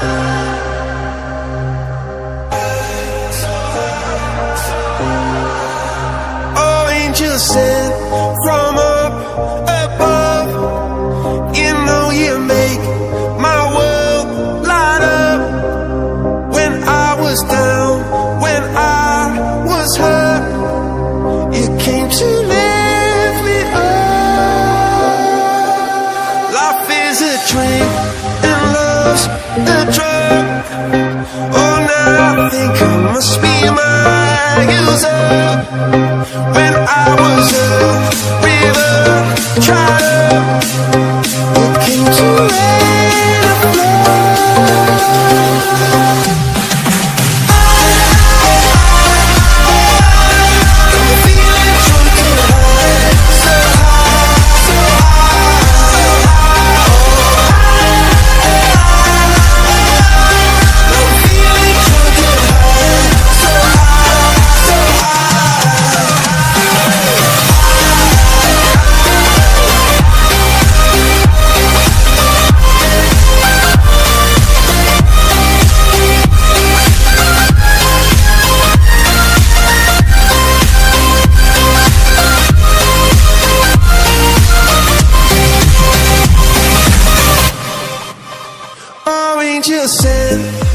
Oh, angel sent from up above. You know you make my world light up. When I was down, when I was hurt, you came to lift me up. Life is a drink and love's a drug. Oh, now I think I must be my user. When I was a river dried up, you came to rain and flood. Angel sent